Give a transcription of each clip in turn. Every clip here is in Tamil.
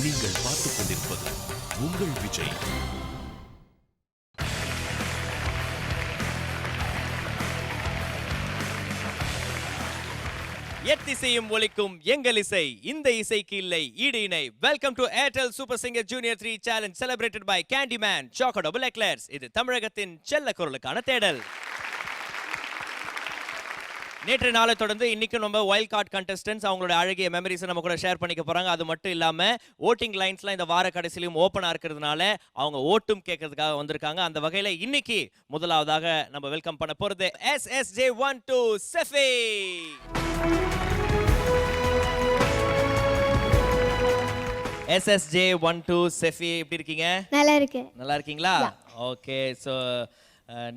நீங்கள் பார்த்துக் கொண்டிருப்பது உங்கள் விஜய். எத்திசையும் ஒலிக்கும் எங்கள் இசை, இந்த இசைக்கு இல்லை ஈடு இணை. Welcome to Airtel super singer junior 3 challenge celebrated by Candyman Choco Double Eclairs. இது தமிழகத்தின் செல்ல குரலுக்கான தேடல். நேற்று நாளை தொடர்ந்து இன்னைக்கு நம்ம வைல்ட் கார்டு கண்டஸ்டன்ஸ் அவங்களோட அழகிய மெமரிஸை நம்ம கூட ஷேர் பண்ணிக்க போறாங்க. அது மட்டும் இல்லாம ஓட்டிங் லைன்ஸ்லாம் இந்த வார கடைசியிலும் ஓப்பனா இருக்கிறதுனால அவங்க ஓட்டும் கேட்கறதுக்காக வந்திருக்காங்க. அந்த வகையில இன்னைக்கு முதலாவதாக நம்ம வெல்கம் பண்ண போறது SSJ12 செஃபி. SSJ12 செஃபி, எப்படி இருக்கீங்க? நல்லா இருக்கு. நல்லா இருக்கீங்களா? ஓகே. ஸோ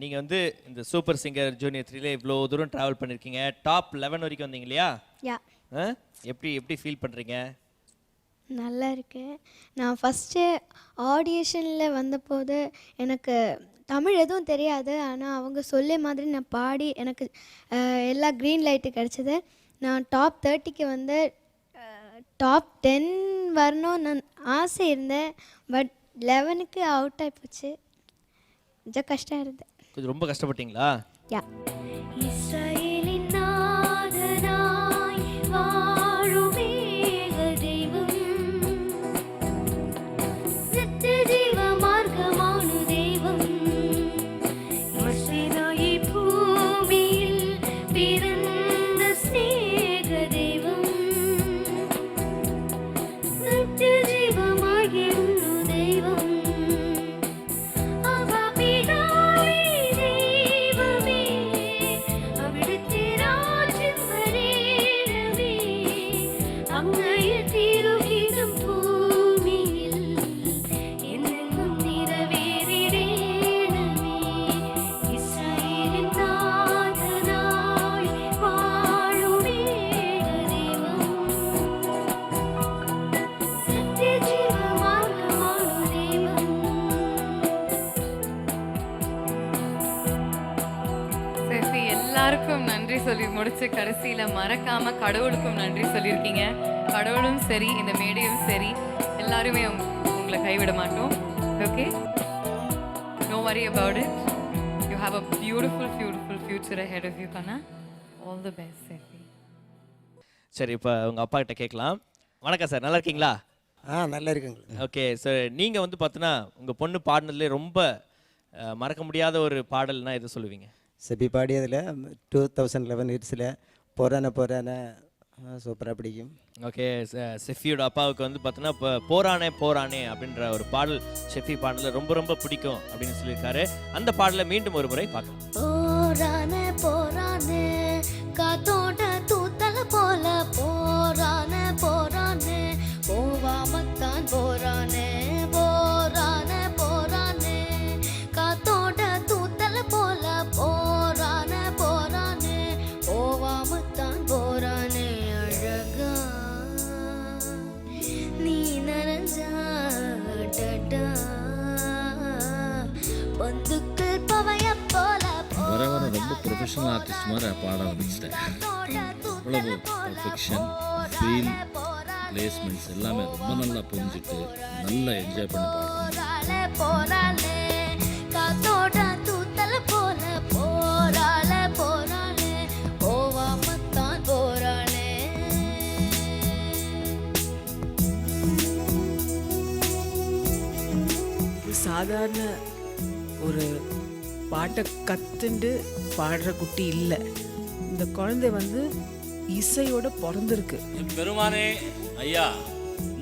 நீங்கள் வந்து இந்த சூப்பர் சிங்கர் ஜூனியர் 3ல இவ்வளோ தூரம் ட்ராவல் பண்ணியிருக்கீங்க. டாப் 11 வரைக்கும் வந்தீங்க இல்லையா? எப்படி ஃபீல் பண்ணுறீங்க? நல்லா இருக்கு. நான் ஃபஸ்ட்டு ஆடியேஷனில் வந்தபோது எனக்கு தமிழ் எதுவும் தெரியாது. ஆனால் அவங்க சொல்ல மாதிரி நான் பாடி எனக்கு எல்லா க்ரீன் லைட்டு கிடச்சிது. நான் டாப் 30க்கு வந்து டாப் 10 வரணும் நான் ஆசை இருந்தேன். பட் 11க்கு அவுட் ஆகி போச்சு. கொஞ்சம் கஷ்டம் இருந்தது. கொஞ்சம் ரொம்ப கஷ்டப்பட்டீங்களா? யா. எல்லாருக்கும் நன்றி சொல்லி முடிச்சு கடைசியில் மறக்காம கடவுளுக்கும் நன்றி சொல்லியிருக்கீங்க. கடவுளும் சரி, இந்த மேடையும் சரி, எல்லாருமே உங்களை கைவிட மாட்டோம். Okay, no worry about it. You have a beautiful future ahead of you, கண்ணா. All the best Sefi. சரி, இப்போ உங்கள் அப்பா கிட்ட கேட்கலாம். வணக்கம் சார், நல்லா இருக்கீங்களா? நல்லா இருக்குங்க. ஓகே சார், நீங்கள் வந்து பார்த்தீங்கன்னா உங்கள் பொண்ணு பாடினதுலே ரொம்ப மறக்க முடியாத ஒரு பாடல்னா எது சொல்லுவீங்க? செபி பாடியதில் 2011 ஹிட்ஸில் போரான சூப்பராக பிடிக்கும். ஓகே, செஃபியோட அப்பாவுக்கு வந்து பார்த்தோன்னா இப்போ போரானே போரானே அப்படின்ற ஒரு பாடல் செஃபி பாடலில் ரொம்ப ரொம்ப பிடிக்கும் அப்படின்னு சொல்லியிருக்காரு. அந்த பாடலை மீண்டும் ஒரு முறை பார்க்கலாம். போரானே போரானே காத்தோட தூத்தல போல போரானே போரானே போவாமத்தான் போரானே போரானே போரானே காத்தோட தூத்தல போல போரானே போரானே போவாமத்தான் போரானே அழகா நீ நரஞ்சா டடா பந்துக்கள் பவைய போல வர வர ரொம்ப ப்ரொஃபஷனல் ஆர்டிஸ்ட் மாதிரி பாட ஆரம்பிச்சிட்டேன். அவ்வளவு பர்ஃபெக்ஷன், ஃபீல், பிளேஸ்மெண்ட்ஸ் எல்லாமே ரொம்ப நல்லா புரிஞ்சுட்டு நல்லா என்ஜாய் பண்ணி பாடுறேன். சாதாரண ஒரு பாட்டை கற்றுண்டு பாடுற குட்டி இல்லை. இந்த குழந்தை வந்து இசையோட பிறந்திருக்கு. பெருமானே ஐயா,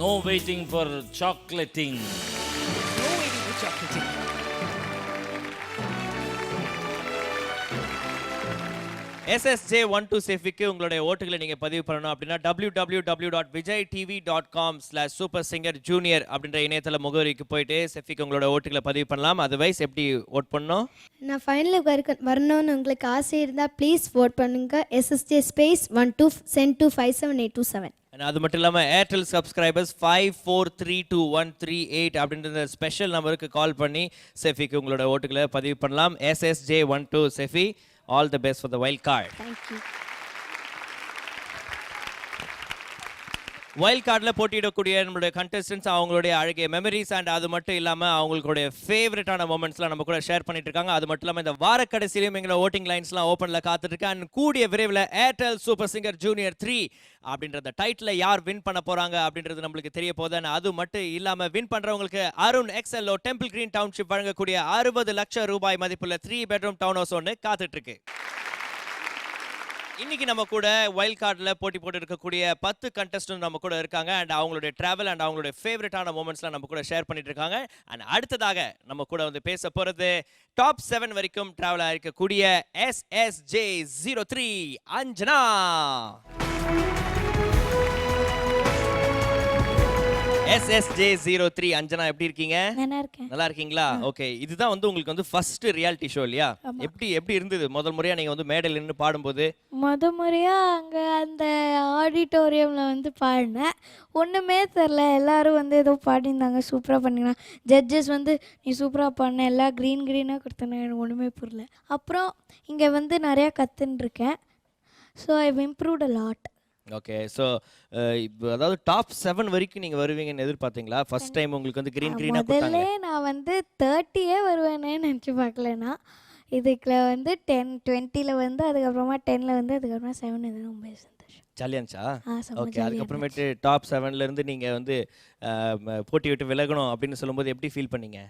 நோ வெயிட்டிங் ஃபார் சாக்லேட்டிங். SSJ12 செஃபிக்கு உங்களுடைய ஓட்டுகளை நீங்கள் பதிவு பண்ணணும் அப்படின்னா www.vijaytv.com/supersingerjunior அப்படின்ற இணையதள முகவரிக்கு போயிட்டு செஃபிக்கு உங்களோட ஓட்டுகளை பதிவு பண்ணலாம். அதர்வைஸ் எப்படி ஓட் பண்ணணும்? நான் ஃபைனலுக்கு வரணும்னு உங்களுக்கு ஆசை இருந்தால் ப்ளீஸ் ஓட் பண்ணுங்க. SSJ12 send to 57827. அது மட்டும் இல்லாமல் ஏர்டெல் சப்ஸ்கிரைபர்ஸ் 54321338 அப்படின்ற ஸ்பெஷல் நம்பருக்கு கால் பண்ணி செஃபிக்கு உங்களோட ஓட்டுகளை பதிவு பண்ணலாம். SSJ12 செஃபி, all the best for the wild card. Thank you. Wild கார்டில் போட்டியிடக்கூடிய நம்மளுடைய கண்டெஸ்டன்ஸ் அவங்களுடைய அழகிய மெமரிஸ் அண்ட் அது மட்டும் இல்லாமல் அவங்களுடைய ஃபேவரட்டான மூமெண்ட்ஸ்லாம் நம்ம கூட ஷேர் பண்ணிட்டு இருக்காங்க. அது மட்டும் இல்லாமல் இந்த வார கடைசியிலையும் எங்களோட ஓட்டிங் லைன்ஸ்லாம் ஓப்பனில் காத்துட்டு இருக்கு. அண்ட் கூடிய விரைவில் ஏர்டெல் சூப்பர் சிங்கர் ஜூனியர் 3 அப்படின்ற டைட்டில் யார் வின் பண்ண போறாங்க அப்படின்றது நம்மளுக்கு தெரிய போகுது. அண்ட் அது மட்டும் இல்லாமல் வின் பண்றவங்களுக்கு அருண் எக்ஸ்எல்ஓ டெம்பிள் கிரீன் டவுன்ஷிப் வழங்கக்கூடிய 60 லட்சம் ரூபாய் மதிப்புள்ள 3 பெட்ரூம் டவுன் ஹவுஸ் ஒன்று காத்துட்டு இருக்கு. இன்னைக்கு நம்ம கூட வைல்ட் கார்டில் போட்டி போட்டு இருக்கக்கூடிய 10 கண்டஸ்டன்ட் நம்ம கூட இருக்காங்க. அண்ட் அவங்களுடைய டிராவல் அண்ட் அவங்களுடைய ஃபேவரட்டான மூமெண்ட்ஸ்லாம் நம்ம கூட ஷேர் பண்ணிட்டு இருக்காங்க. அண்ட் அடுத்ததாக நம்ம கூட வந்து பேச போறது டாப் 7 வரைக்கும் travel ஆயிருக்கக்கூடிய SSJ03 Anjana. SSJ03 Anjana எப்படி இருக்கீங்க? நல்லா இருக்கேன். நல்லா இருக்கீங்களா? ஓகே, இதுதான் வந்து உங்களுக்கு வந்து ஃபர்ஸ்ட் ரியாலிட்டி ஷோ இல்லையா? எப்படி இருந்தது முதல் முறையா நீங்க வந்து மேடையில் நின்று பாடும்போது? முறையாக அங்கே அந்த ஆடிட்டோரியமில் வந்து பாடினேன். ஒன்றுமே தெரில, எல்லாரும் வந்து ஏதோ பாடியிருந்தாங்க, சூப்பராக பண்ணினா. ஜட்ஜஸ் வந்து நீ சூப்பராக பாடின, எல்லாம் க்ரீனாக கொடுத்தேன், எனக்கு ஒன்றுமே புரியல. அப்புறம் இங்கே வந்து நிறையா கற்றுன்ருக்கேன். So I improved a lot. Okay, so அதாவது டாப் 7 வரைக்கும் நீங்கள் வருவீங்கன்னு எதிர்பார்த்தீங்களா? ஃபர்ஸ்ட் டைம் உங்களுக்கு வந்து க்ரீனாக கொடுத்தாங்க. முதல்ல நான் வந்து 30 வருவேனே நினச்சி பார்க்கலனா. இதுக்குள்ள வந்து 10 20ல் வந்து அதுக்கப்புறமா 10ல் வந்து அதுக்கப்புறமா 7 இது ரொம்ப சந்தோஷம். ஜாலியாக இருந்துச்சா? செம்ம ஓகே, ஜாலியா அதுக்கப்புறமேட்டு டாப் 7லேருந்து நீங்கள் வந்து போட்டி விட்டு விலகணும் அப்படின்னு சொல்லும்போது எப்படி ஃபீல் பண்ணீங்க?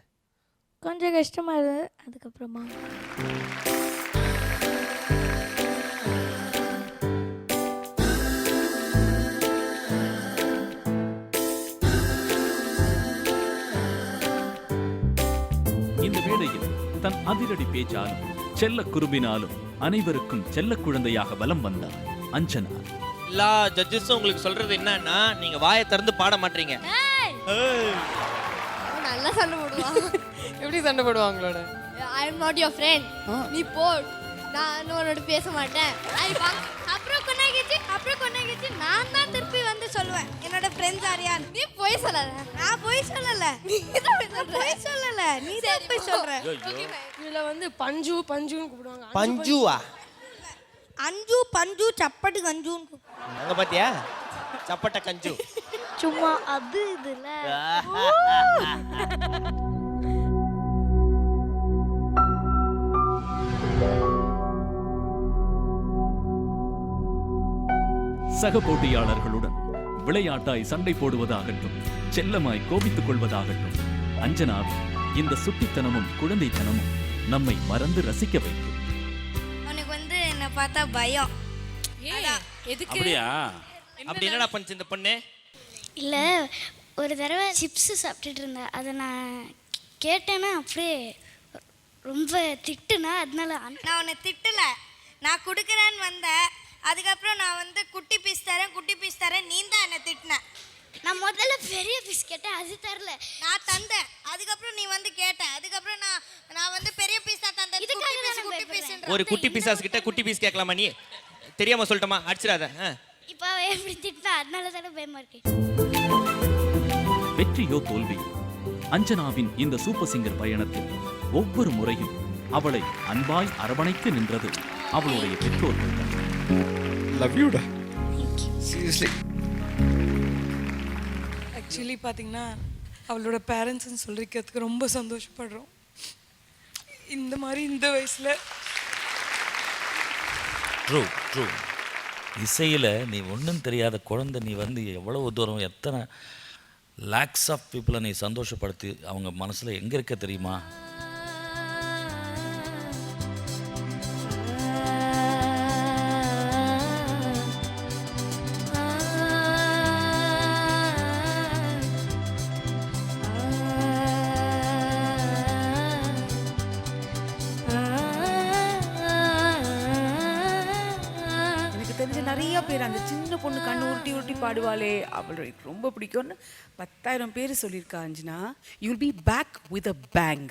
கொஞ்சம் கஷ்டமாக இருந்தது. அதுக்கப்புறமா இந்த மேடையில் தன் அதிரடி பேச்சாலும் செல்ல குறும்பினாலும் அனைவருக்கும் செல்ல குழந்தையாக வலம் வந்தார் அஞ்சனா. எல்லா ஜட்ஜஸும் உங்களுக்கு சொல்றது என்னன்னா நீங்க வாயை திறந்து பாட மாட்டீங்க. நல்லா சண்டை போடுவான். எப்படி சண்டை போடுவாங்களோட? I am not your friend. நீ போ, நான் உன்னோட பேச மாட்டேன். அப்புறம் கொண்டாகிச்சு நான் தான் திருப்பி வந்து சொல்லுவேன் என்னோட ஃப்ரெண்ட்ஸ் யாரியான். நீ போய் சொல்லல. நான் போய் சொல்லல. நீ தான் போய் சொல்லல. நீ தான் போய் சொல்ற. இதுல வந்து பஞ்சுன்னு கூப்பிடுவாங்க. பஞ்சுவா? அஞ்சு பஞ்சு சப்பட்டு கஞ்சுன்னு அங்க பாத்தியா? சப்பட்ட கஞ்சு. சும்மா அது இதுல சக போட்டியாளர்களுடன் விளையாட்டாய் சண்டை போடுவதாகட்டும், செல்லமாய் கோபித்துக் கொள்வதாகட்டும், அஞ்சனாவின் இந்த சுட்டித்தனமும் குழந்தைத்தனமும் நம்மை மறந்து ரசிக்க வைக்கும். உனக்கு வந்து என்ன பார்த்தா பயம். எதுக்கு? அப்படியா? அப்படி என்னடா பண்ணுச்சு இந்த பொண்ணு? இல்லை, ஒரு தடவை சிப்ஸு சாப்பிட்டுட்டு இருந்தேன். அதை நான் கேட்டேன்னா அப்படியே ரொம்ப திட்டுனா. அதனால நான் உன்னை திட்டல, நான் கொடுக்குறேன்னு வந்தேன். அதுக்கப்புறம் நான் வந்து குட்டி பீஸ் தரேன் நீ தான் என்னை திட்டின. நான் முதல்ல பெரிய பீஸ் கேட்டேன், அது தரல. நான் தந்தேன். அதுக்கப்புறம் நீ வந்து கேட்ட. அதுக்கப்புறம் நான் வந்து பெரிய பீஸ் தான் தந்தேன். குட்டி பீஸ் ஒரு குட்டி பீஸாஸ் கிட்ட குட்டி பீஸ் கேட்கலாமா? நீ தெரியாம சொல்லிட்டமா? அடிச்சிடாத. இப்போ எப்படி திட்டினா, அதனால தானே பயமா இருக்கு. வெற்றியோ தோல்வியோ, அஞ்சனாவின் இந்த சூப்பர் சிங்கர் பயணத்தில் ஒவ்வொரு முறையும் அவளை அன்பாய் அரவணைத்து நின்றது அவளுடைய பெற்றோர்கள். லவ் யூ டா. சீரியஸ்லி. ஆக்சுவலி பார்த்தீங்கன்னா அவளோட பேரண்ட்ஸ்ன்னு சொல்லிக்கிறதுக்கு ரொம்ப சந்தோஷப்படுறோம். இந்த மாதிரி இந்த வயசில் ட்ரூ இசையில் நீ ஒன்றும் தெரியாத குழந்தை, நீ வந்து எவ்வளவு தூரம் எத்தனை லேக்ஸ் ஆஃப் பீப்புளை நீ சந்தோஷப்படுத்தி அவங்க மனசில் எங்கே இருக்க தெரியுமா? தெரிஞ்ச நிறைய பேர் அந்த சின்ன பொண்ணு கண்ணு உருட்டி உருட்டி பாடுவாளே, அவளுக்கு ரொம்ப பிடிக்கும்னு 10,000 பேர் சொல்லியிருக்கா Anjana. You will be back with a bang.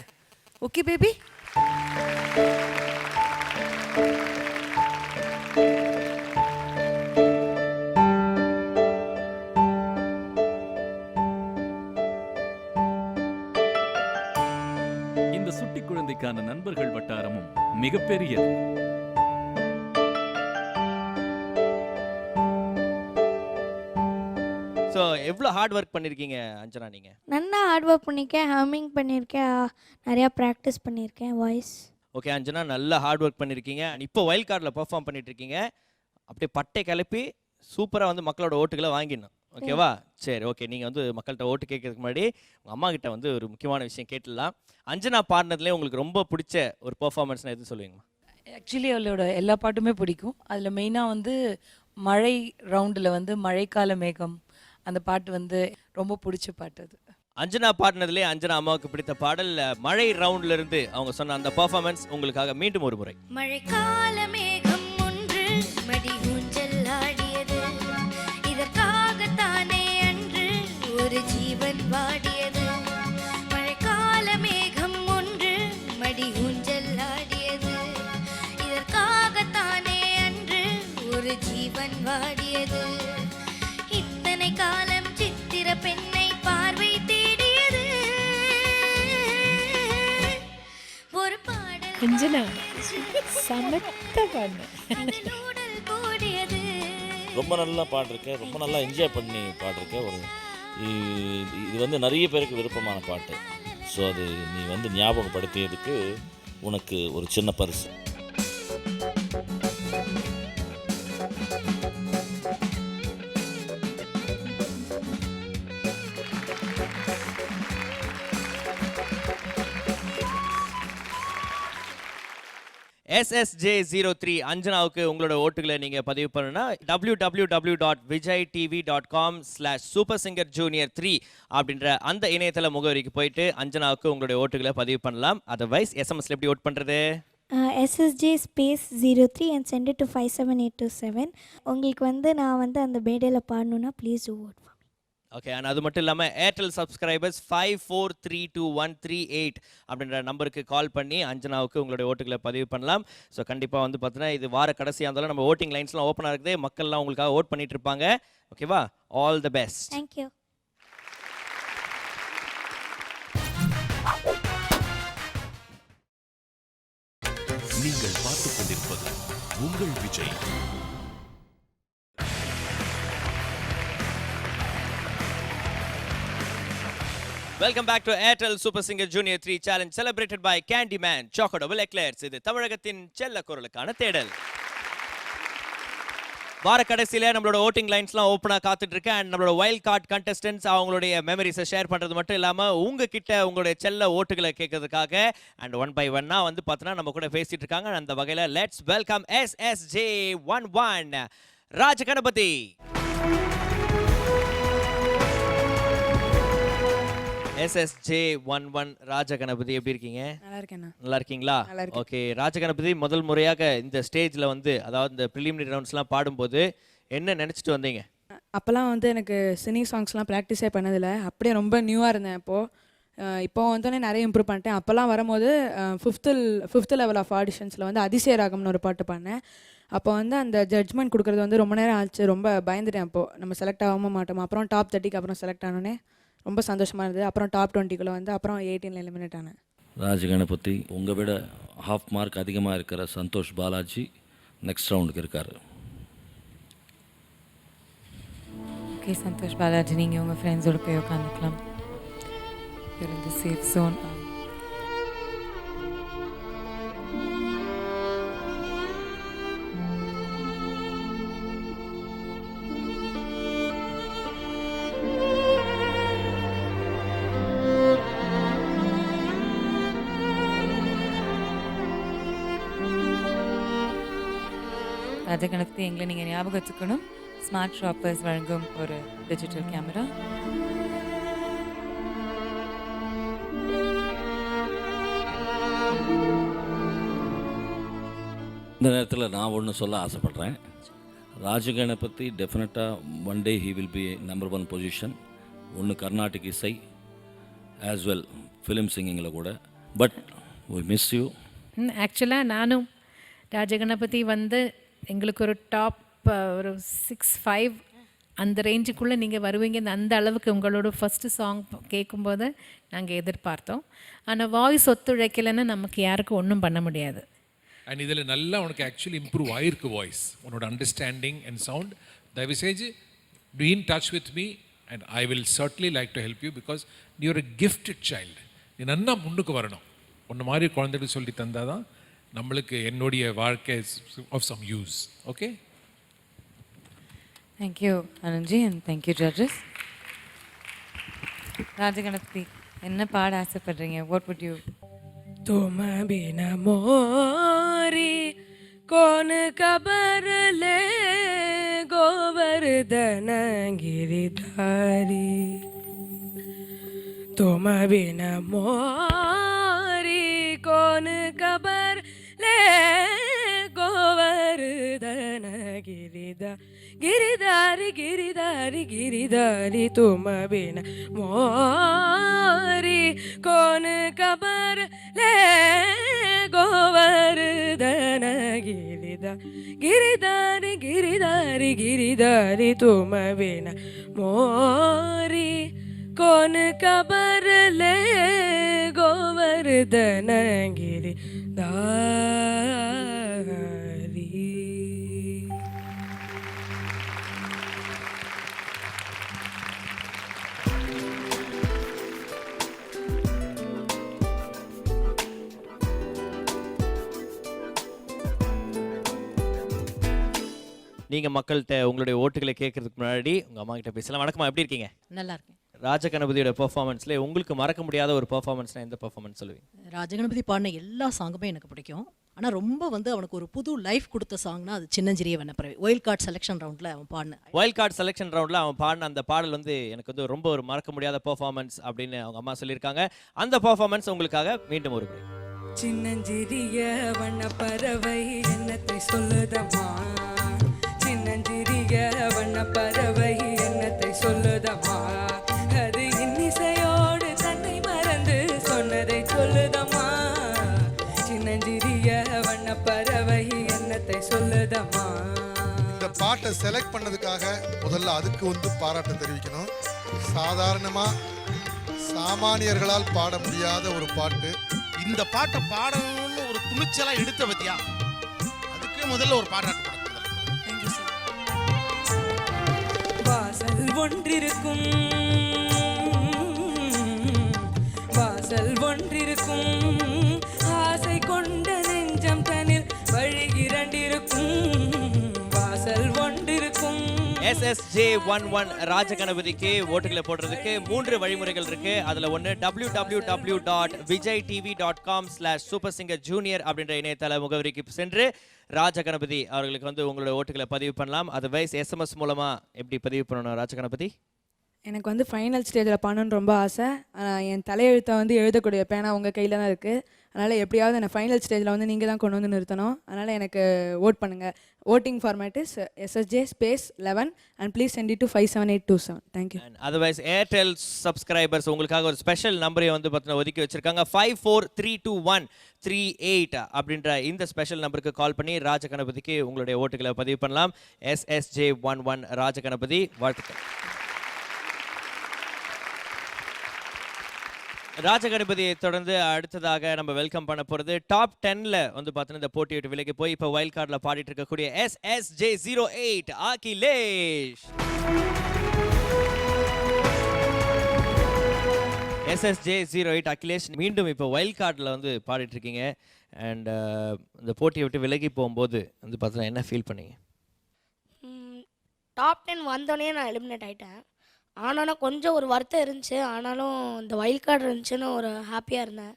Okay baby? இந்த சுட்டி குழந்தைக்கான நண்பர்கள் வட்டாரமும் மிகப்பெரியது. ஸோ எவ்வளோ ஹார்ட் ஒர்க் பண்ணியிருக்கீங்க அஞ்சனா நீங்கள்? நல்லா ஹார்ட் ஒர்க் பண்ணியிருக்கேன், ஹம்மிங் பண்ணியிருக்கேன், நிறையா ப்ராக்டிஸ் பண்ணியிருக்கேன் வாய்ஸ். ஓகே அஞ்சனா, நல்லா ஹார்ட் ஒர்க் பண்ணியிருக்கீங்க. இப்போ வைல்ட் கார்டில் பெர்ஃபார்ம் பண்ணிட்டு இருக்கீங்க. அப்படியே பட்டை கிளப்பி சூப்பராக வந்து மக்களோட ஓட்டுகளை வாங்கிடணும். ஓகேவா? சரி, ஓகே. நீங்கள் வந்து மக்கள்கிட்ட ஓட்டு கேட்கறதுக்கு முன்னாடி உங்கள் அம்மா கிட்ட வந்து ஒரு முக்கியமான விஷயம் கேட்டுடலாம். அஞ்சனா பாடினதுலேயே உங்களுக்கு ரொம்ப பிடிச்ச ஒரு பெர்ஃபார்மன்ஸ்னால் எது சொல்லுவீங்கம்மா? ஆக்சுவலி அவளோட எல்லா பாட்டுமே பிடிக்கும். அதில் மெயினாக வந்து மழை ரவுண்டில் வந்து மழைக்கால மேகம் அந்த பாட்டு வந்து ரொம்ப பிடிச்ச பாட்டு அது. அஞ்சனா பாடினதுலேயே அஞ்சனா அம்மாவுக்கு பிடித்த பாடல் மழை ரவுண்ட்ல இருந்து அவங்க சொன்ன அந்த பெர்ஃபார்மன்ஸ் உங்களுக்காக மீண்டும் ஒரு முறை. மழைக்கால மேகம் ஒன்று மடி ஊஞ்சல் ஆடியது, இதற்காகத்தானே அன்று ஒரு ஜீவன் வாடியது. மழைக்கால மேகம் ஒன்று மடி ஊஞ்சல் ஆடியது, இதற்காகத்தானே அன்று ஒரு ஜீவன் வாடியது. இத்தனை காலம் சித்திர பெண்ணை பார்வை தேடியது, ஒரு பாடல் அஞ்சனா சமத்த பாடு. நூடல் போடியது. ரொம்ப நல்லா பாடிருக்கேன், ரொம்ப நல்லா என்ஜாய் பண்ணி பாடிருக்கேன். இது வந்து நிறைய பேருக்கு விருப்பமான பாட்டு. ஸோ அது நீ வந்து ஞாபகப்படுத்தியதுக்கு உனக்கு ஒரு சின்ன பரிசு. SSJ03 அஞ்சனாவுக்கு உங்களோட ஓட்டுகளை நீங்கள் பதிவு பண்ணணும்னா www.vijaytv.com/supersingerjunior3 அப்படின்ற அந்த இணையதள முகவரிக்கு போயிட்டு அஞ்சனாவுக்கு உங்களுடைய ஓட்டுகளை பதிவு பண்ணலாம். அதர்வைஸ் எஸ்எம்எஸ்ல எப்படி ஓட் பண்ணுறது? SSJ space 03 and send it to 57827. உங்களுக்கு வந்து நான் வந்து அந்த மேடையில் பாடணுன்னா please do vote for me. Okay, and அது மட்டும் இல்லாமல் ஏர்டெல் சப்ஸ்கிரைபர்ஸ் 543238 அப்படின்ற நம்பருக்கு கால் பண்ணி அஞ்சனாவுக்கு உங்களுடைய ஓட்டுகளை பதிவு பண்ணலாம். ஸோ கண்டிப்பாக வந்து பார்த்தீங்கன்னா இது வார கடைசியாக இருந்தாலும் நம்ம ஓட்டிங் லைன்ஸ்லாம் ஓப்பனாக இருக்குது, மக்கள்லாம் உங்களுக்காக ஓட் பண்ணிட்டு இருப்பாங்க. ஓகேவா? All the best. தேங்க்யூ. நீங்கள் பார்த்துக் கொண்டிருப்பது உங்கள் Vijay. Welcome back to Airtel super singer junior 3 challenge celebrated by Candyman Choco Double Eclairs. இது தமிழகத்தின் செல்ல குரலுக்கான தேடல். வார கடைசியில் நம்மளோட ஓட்டிங் லைன்ஸ்லாம் ஓப்பனாக காத்துட்டு இருக்கு. அண்ட் நம்மளோட வைல்ட் கார்டு கண்டஸ்டன்ஸ் அவங்களுடைய மெமரிஸை ஷேர் பண்ணுறது மட்டும் இல்லாமல் உங்ககிட்ட உங்களுடைய செல்ல ஓட்டுகளை கேட்கறதுக்காக அண்ட் ஒன் பை ஒன்னாக வந்து பார்த்தோன்னா நம்ம கூட பேசிட்டு இருக்காங்க. அந்த வகையில் let's welcome SSJ11 Rajaganapathi. SSJ11 Rajaganapathi, எப்படி இருக்கீங்க? நல்லா இருக்கேண்ணா. நல்லா இருக்கீங்களா? ஓகே, ராஜகணபதி முதல் முறையாக இந்த ஸ்டேஜில் வந்து அதாவது இந்த ப்ரிலிமினரி ரவுண்ட்ஸ்லாம் பாடும்போது என்ன நினச்சிட்டு வந்தீங்க? அப்போல்லாம் வந்து எனக்கு சினி சாங்ஸ்லாம் ப்ராக்டிஸே பண்ணதில்லை, அப்படியே ரொம்ப நியூவாக இருந்தேன். இப்போ வந்தோடனே நிறைய இம்ப்ரூவ் பண்ணிட்டேன். அப்போல்லாம் வரும்போது ஃபிஃப்த்து லெவல் ஆஃப் ஆடிஷன்ஸில் வந்து அதிசய ராகம்னு ஒரு பாட்டு பாடினேன். அப்போ வந்து அந்த ஜட்ஜ்மெண்ட் கொடுக்குறது வந்து ரொம்ப நேரம் ஆச்சு, ரொம்ப பயந்துட்டேன். அப்போது நம்ம செலக்ட் ஆகாம மாட்டோம். அப்புறம் டாப் 30க்கு அப்புறம் செலக்ட் ஆனோடனே ரொம்ப சந்தோஷமாக இருந்தது. அப்புறம் டாப் 20க்குள்ளே வந்து அப்புறம் 18ல் எலிமினேட் ஆனேன். ராஜகணபதி, உங்கள் விட ½ மார்க் அதிகமாக இருக்கிற சந்தோஷ் பாலாஜி நெக்ஸ்ட் ரவுண்டுக்கு இருக்கார். ஓகே சந்தோஷ் பாலாஜி, நீங்கள் உங்கள் ஃப்ரெண்ட்ஸோடு போய் உட்காந்துக்கலாம். இந்த சேஃப் ஜோன். ராஜகணபதி, எங்களை நீங்கள் ஞாபகம் வச்சுக்கணும். ஸ்மார்ட் ஷாப்பர்ஸ் வழங்கும் ஒரு டிஜிட்டல் கேமரா. இந்த நேரத்தில் நான் ஒன்று சொல்ல ஆசைப்பட்றேன். ராஜகணபதி டெஃபினட்டாக one day he will be number 1 பொசிஷன். ஒன்று கர்நாடிக் இசை ஆஸ் வெல் ஃபிலிம் சிங்கிங்கில் கூட. But we miss you. ஆக்சுவலாக நானும் ராஜகணபதி வந்து எங்களுக்கு ஒரு டாப் ஒரு 6-5 அந்த ரேஞ்சுக்குள்ளே நீங்கள் வருவீங்க. அந்த அளவுக்கு உங்களோட ஃபஸ்ட்டு சாங் கேட்கும்போது நாங்கள் எதிர்பார்த்தோம். ஆனால் வாய்ஸ் ஒத்துழைக்கலைன்னு நமக்கு யாருக்கும் ஒன்றும் பண்ண முடியாது. அண்ட் இதில் நல்லா உனக்கு ஆக்சுவலி இம்ப்ரூவ் ஆயிருக்கு வாய்ஸ், உன்னோட அண்டர்ஸ்டாண்டிங் அண்ட் சவுண்ட். தயவு செஞ்சு be in touch with me and I will certainly like to help you because you're a gifted child. நீ நன்னா முன்னுக்கு வரணும். உன்ன மாதிரி குழந்தைகளுக்கு சொல்லி தந்தாதான் நம்மளுக்கு என்னுடைய வாழ்க்கை of some use. Okay? Thank you, Anandji, and thank you, judges. Rajaganapathi, என்ன பாட ஆசைப்படுறீங்க? What would you? तुम बिना मोरी कौन खबर ले गोवर्धन गिरिधारी तुम बिना मोरी कौन खबर ले गोवर्धन गिरिधारी गिरिधारी गिरिधारी तुम बिना मोरी कौन खबर ले गोवर्धन गिरिधारी गिरिधारी गिरिधारी तुम बिना मोरी कौन खबर ले गोवर्धन गिरिधारी. நீங்க மக்கள்கிட்ட உங்களுடைய ஓட்டுகளை கேட்கறதுக்கு முன்னாடி உங்க அம்மா கிட்ட பேசலாம். வணக்கம்மா, எப்படி இருக்கீங்க? நல்லா இருக்கேன். ராஜகணபதியோட பெர்ஃபார்மன்ஸ்ல உங்களுக்கு மறக்க முடியாத ஒரு பெர்ஃபார்மன்ஸ்னா எந்த பெர்ஃபார்மன்ஸ் சொல்லுவீங்க? ராஜகணபதி பாடின எல்லா சாங்குமே எனக்கு பிடிக்கும். ஆனால் ரொம்ப அவனுக்கு ஒரு புது லைஃப் கொடுத்த சாங்னா அது சின்னஞ்சிறிய வண்ணப்பறவை. ஒயில்ட் கார்டு செலெக்ஷன் ரவுண்டில் அவன் பாடின ஒயில்ட் கார்டு செலெக்ஷன் ரவுண்டில் அவன் பாடின அந்த பாடல் எனக்கு ரொம்ப ஒரு மறக்க முடியாத பெர்ஃபார்மன்ஸ் அப்படின்னு அவங்க அம்மா சொல்லியிருக்காங்க. அந்த பெர்ஃபார்மன்ஸ் உங்களுக்காக மீண்டும் ஒரு முறை. சின்னஞ்சிறிய வண்ணப்பறவை என்னத்தை சொல்லுதம்மா, சின்னஞ்சிறிய வண்ணப்பறவை என்னத்தை சொல்லுதம்மா, அது இன்னிசையோடு தன்னை மறந்து சொன்னதை சொல்லுதம்மா, சின்னஞ்சிறிய வண்ணப்பறவை என்னத்தை சொல்லுதம்மா. இந்த பாட்டை செலக்ட் பண்ணதுக்காக முதல்ல அதுக்கு பாராட்டு தெரிவிக்கணும். சாமானியர்களால் பாட முடியாத ஒரு பாட்டு. இந்த பாட்டை பாடணும்னு ஒரு துணிச்சலா எடுத்த பத்தியா, அதுக்கு முதல்ல ஒரு பாராட்டு. வாசல் ஒன்றிருக்கும், வாசல் ஒன்றிருக்கும், ஆசை கொண்ட நெஞ்சம் தனில் வழி இரண்டிருக்கும், வாசல் ஒன்றிருக்கும். SSJ11 ராஜகணபதிக்கு ஓட்டுகளை போடுறதுக்கு 3 வழிமுறைகள் இருக்கு. அதுல ஒன்று www.vijaytv.com/supersingerjunior அப்படின்ற இணையதள முகவரிக்கு சென்று ராஜகணபதி அவர்களுக்கு உங்களோட ஓட்டுகளை பதிவு பண்ணலாம். அதர்வைஸ் SMS மூலமா எப்படி பதிவு பண்ணணும் ராஜகணபதி? எனக்கு ஃபைனல் ஸ்டேஜில் பண்ணணுன்னு ரொம்ப ஆசை. என் தலையெழுத்தை எழுதக்கூடிய பேனா உங்கள் கையில் தான் இருக்குது. அதனால் எப்படியாவது என்னை ஃபைனல் ஸ்டேஜில் நீங்கள் தான் கொண்டு வந்து நிறுத்தணும். அதனால் எனக்கு ஓட் பண்ணுங்கள். Voting format is SSJ_11 and please send it to 57827. Thank you. Otherwise Airtel subscribers உங்களுக்காக ஒரு ஸ்பெஷல் நம்பரை ஒதுக்கி வச்சிருக்காங்க. 543213 அப்படின்ற இந்த ஸ்பெஷல் நம்பருக்கு கால் பண்ணி ராஜகணபதிக்கு உங்களுடைய ஓட்டுகளை பதிவு பண்ணலாம். SSJ11 ராஜகணபதி, வாழ்த்துக்கள். ராஜகணபதியை தொடர்ந்து அடுத்ததாக நம்ம வெல்கம் பண்ண போறது டாப் 10ல பார்த்தீங்கன்னா இந்த போட்டியை விட்டு விலகி போய் இப்போ வைல்ட் கார்டில் பாடிட்டு இருக்கக்கூடிய SSJ08 அகிலேஷ். SSJ08 அகிலேஷ் மீண்டும் இப்போ வைல்ட் கார்டில் பாடிட்டு இருக்கீங்க. அண்ட் இந்த போட்டியை விட்டு விலகி போகும்போது பார்த்தீங்கன்னா என்ன ஃபீல் பண்ணீங்க? டாப் 10 வந்தோடனே நான் எலிமினேட் ஆகிட்டேன். ஆனாலும் கொஞ்சம் ஒரு வருத்தம் இருந்துச்சு. ஆனாலும் இந்த வைல்ட் கார்டு இருந்துச்சுன்னு ஒரு ஹாப்பியாக இருந்தேன்.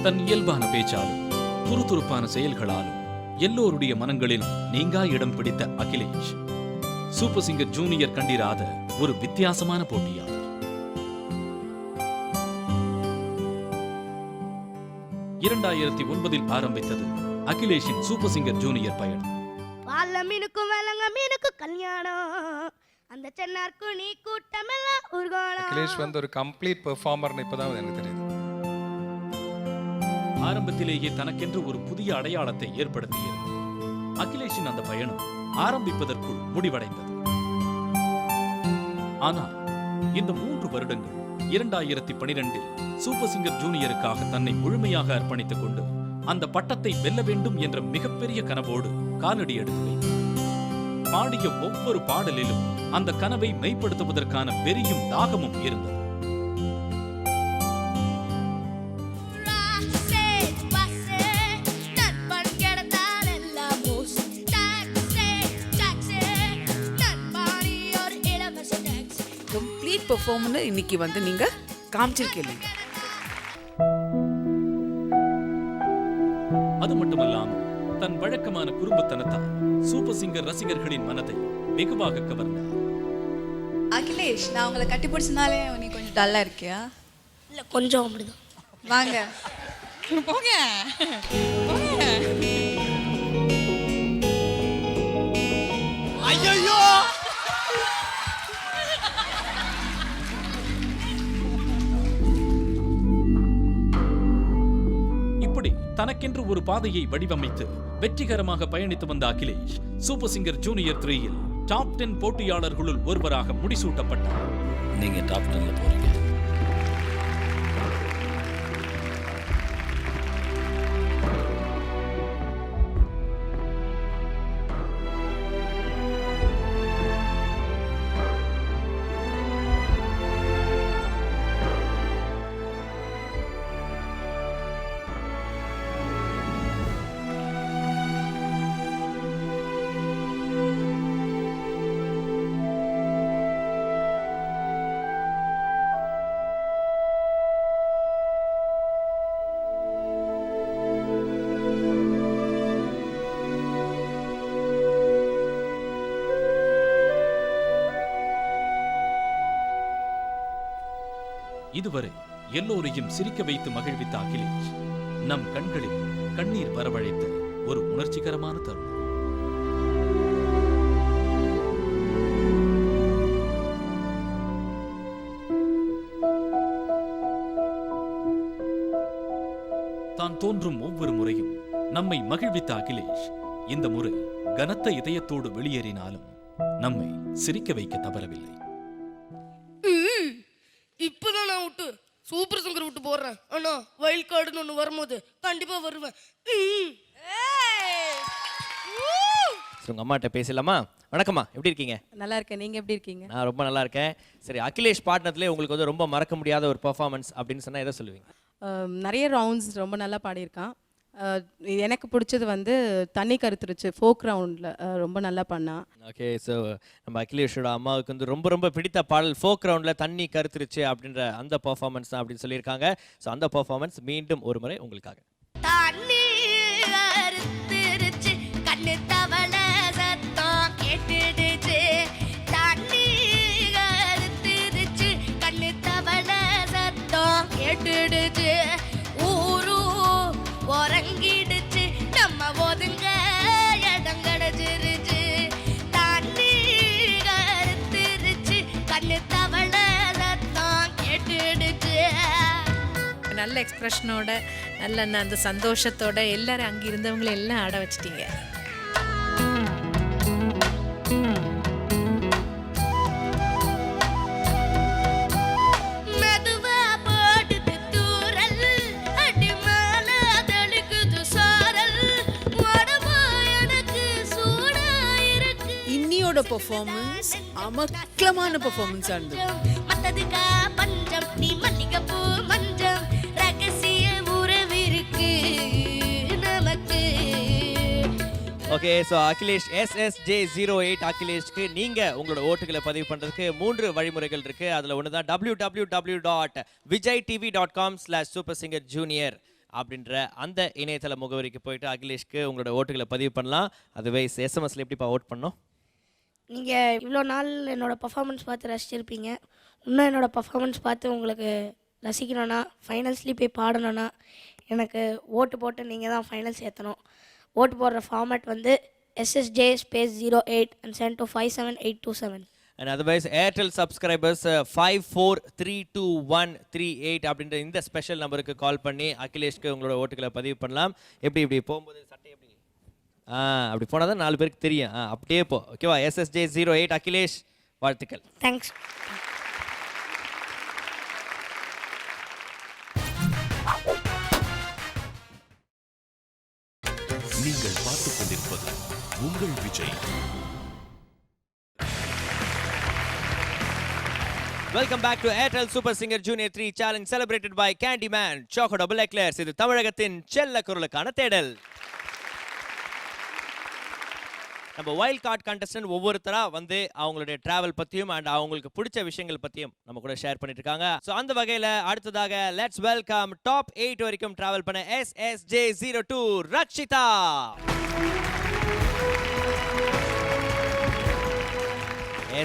தன் இயல்பான பேச்சாலும் துருதுருப்பான செயல்களாலும் எல்லோருடைய மனங்களிலும் நீங்கா இடம் பிடித்த அகிலேஷ் சூப்பர் சிங்கர் ஜூனியர் கண்டிராத ஒரு வித்தியாசமான போட்டியாளர். 2009 ஆரம்பித்தது அகிலேஷின் சூப்பர் சிங்கர் ஜூனியர் பயணம். வாழ மீனுக்கும் வேலங்க மீனுக்கும் கல்யாணம், அந்த சென்னார்க்கு நீ கூட்டமெல்லாம் உருகோணம். அகிலேஷ் ஒரு கம்ப்ளீட் பெர்ஃபார்மர்னு இப்பதான் எனக்கு தெரியுது. ஆரம்பத்திலேயே தனக்கென்று ஒரு புதிய அடையாளத்தை ஏற்படுத்தியது. அகிலேஷின் அந்த பயணம் ஆரம்பிப்பதற்குள் முடிவடைந்தது. ஆனால் இந்த 3 வருடங்கள் 2012 சூப்பர் சிங்கர் ஜூனியருக்காக தன்னை முழுமையாக அர்ப்பணித்துக் கொண்டு அந்த பட்டத்தை வெல்ல வேண்டும் என்ற மிகப்பெரிய கனவோடு காலடி எடுத்து வைத்தார். பாடிய ஒவ்வொரு பாடலிலும் அந்த கனவை மெய்ப்படுத்துவதற்கான வெறியும் தாகமும் இருந்தது. கம்ப்ளீட் பெர்ஃபார்மன்ஸ் இன்னைக்கு வந்து நீங்க காமிச்சிருக்கீங்க. அது மட்டுமல்லாமல் தன் வழக்கமான குறும்புத்தனத்தால் சூப்பர் சிங்கர் ரசிகர்களின் மனதை வெகுவாக கவர்ந்தார். அகிலேஷ், நான் உங்களை கட்டி பிடிச்சனாலே நீ கொஞ்சம் டல்லா இருக்கியா? இல்லை கொஞ்சம் அப்படிதான். வாங்க போங்க போங்க. ஐயோ இப்படி தனக்கென்று ஒரு பாதையை வடிவமைத்து வெற்றிகரமாக பயணித்து வந்த அகிலேஷ் சூப்பர் சிங்கர் ஜூனியர் 3-இல் டாப் 10 போட்டியாளர்களுள் ஒருவராக முடிசூட்டப்பட்டார். நீங்க டாப் 10ல போறீங்க. இதுவரை எல்லோரையும் சிரிக்க வைத்து மகிழ்வித்த அகிலேஷ் நம் கண்களில் கண்ணீர் வரவழைத்த ஒரு உணர்ச்சிகரமான தருணம். தான் தோன்றும் ஒவ்வொரு முறையும் நம்மை மகிழ்வித்த அகிலேஷ் இந்த முறை கனத்த இதயத்தோடு வெளியேறினாலும் நம்மை சிரிக்க வைக்க தவறவில்லை. இப்பதான் நான் விட்டு சூப்பர் சிங்கர் விட்டு போடுறேன். ஆனா வைல்ட் கார்டுன்னு ஒன்று வரும்போது கண்டிப்பா வருவேன். உங்க அம்மாட்ட பேசலாமா? வணக்கம்மா, எப்படி இருக்கீங்க? நல்லா இருக்கேன். நீங்க எப்படி இருக்கீங்க? நான் ரொம்ப நல்லா இருக்கேன். சரி, அகிலேஷ் பாடினதுலேயே உங்களுக்கு வந்து ரொம்ப மறக்க முடியாத ஒரு பெர்ஃபார்மன்ஸ் அப்படின்னு சொன்னா எதை சொல்லுவீங்க? நிறைய ரவுண்ட்ஸ் ரொம்ப நல்லா பாடியிருக்கான். எனக்கு பிடிச்சது வந்து தண்ணி கருத்துருச்சு ஃபோக் ரவுண்டில் ரொம்ப நல்லா பண்ணான். ஓகே, ஸோ நம்ம அகிலேஷோட அம்மாவுக்கு வந்து ரொம்ப ரொம்ப பிடித்த பாடல் ஃபோக் ரவுண்டில் தண்ணி கருத்துருச்சு அப்படின்ற அந்த பெர்ஃபார்மன்ஸ் தான் அப்படின்னு சொல்லியிருக்காங்க. ஸோ அந்த பெர்ஃபார்மன்ஸ் மீண்டும் ஒரு முறை உங்களுக்காக. தண்ணி கருத்துருச்சு, கண்ணு தவள சத்தம் கேட்டுடுச்சு. தண்ணி கருத்துருச்சு, கண்ணு தவள சத்தம் கேட்டுடுச்சு. ஊரு உறங்கிடுச்சு, நம்ம ஒதுங்க இடம் கிடைச்சிருச்சு. தண்ணி கருத்துருச்சு, கண்ணு தவள சத்தம் கேட்டுடுச்சு. நல்ல எக்ஸ்பிரஷனோட நல்ல அந்த சந்தோஷத்தோட எல்லாரும் அங்கே இருந்தவங்களை எல்லாம் ஆட வச்சிட்டீங்க. மெதுவா போடுது தூரல், அடி மேல தெளிக்குது சாரல். உடம்பு எனக்கு சூடா இருக்கு. இன்னியோட பெர்ஃபார்மன்ஸ் அமக்கலமான பெர்ஃபார்மன்ஸாக இருந்தது. மத்ததுக்கா பஞ்சம், நீ மல்லிகைப்பூ மஞ்சம், ரகசிய உறவிருக்கு நமக்கு. ஓகே, ஸோ அகிலேஷ் SSJ08 அகிலேஷ்க்கு நீங்க உங்களோட ஓட்டுகளை பதிவு பண்றதுக்கு 3 வழிமுறைகள் இருக்கு. அதுல ஒன்று தான் www.vijaytv.com/supersingerjunior அப்படின்ற அந்த இணையதள முகவரிக்கு போயிட்டு அகிலேஷ்க்கு உங்களோட ஓட்டுகளை பதிவு பண்ணலாம். அதுவே எஸ்எம்எஸ்ல எப்படிப்பா ஓட் பண்ணணும்? நீங்கள் இவ்வளோ நாள் என்னோடய பர்ஃபார்மன்ஸ் பார்த்து ரசிச்சிருப்பீங்க. இன்னும் என்னோடய பர்ஃபார்மன்ஸ் பார்த்து உங்களுக்கு ரசிக்கணும்னா, ஃபைனல்ஸ்லேயும் போய் பாடணும்னா எனக்கு ஓட்டு போட்டு நீங்கள் தான் ஃபைனல்ஸ் ஏற்றணும். ஓட்டு போடுற ஃபார்மேட் வந்து SSJ08 and send to 57827. And otherwise Airtel subscribers 54322138 அப்படின்ற இந்த ஸ்பெஷல் நம்பருக்கு கால் பண்ணி அகிலேஷ்க்கு உங்களோட ஓட்டுகளை பதிவு பண்ணலாம். இப்படி போகும்போது சட்டை எப்படி அப்படி போனால் தான் 4 பேருக்கு தெரியும். அப்படியே போ. ஓகேவா? SSJ08 அகிலேஷ், வாழ்த்துக்கள். தேங்க்ஸ். உங்கள் Vijay. Welcome back to Airtel Super Singer Junior 3 Challenge celebrated by Candyman Choco Double Eclairs. இது தமிழகத்தின் செல்ல குரலுக்கான தேடல். நம்ம வைல்ட் கார்டு கண்டஸ்டன்ட் ஒவ்வொருத்தரா வந்து அவங்களுடைய டிராவல் பத்தியும் அண்ட் அவங்களுக்கு பிடிச்ச விஷயங்கள் பத்தியும் நம்ம கூட ஷேர் பண்ணிட்டு இருக்காங்க. சோ அந்த வகையில அடுத்ததாக லெட்ஸ் வெல்கம் டாப் 8 வரைக்கும் டிராவல் பண்ண SSJ02 ரக்ஷிதா.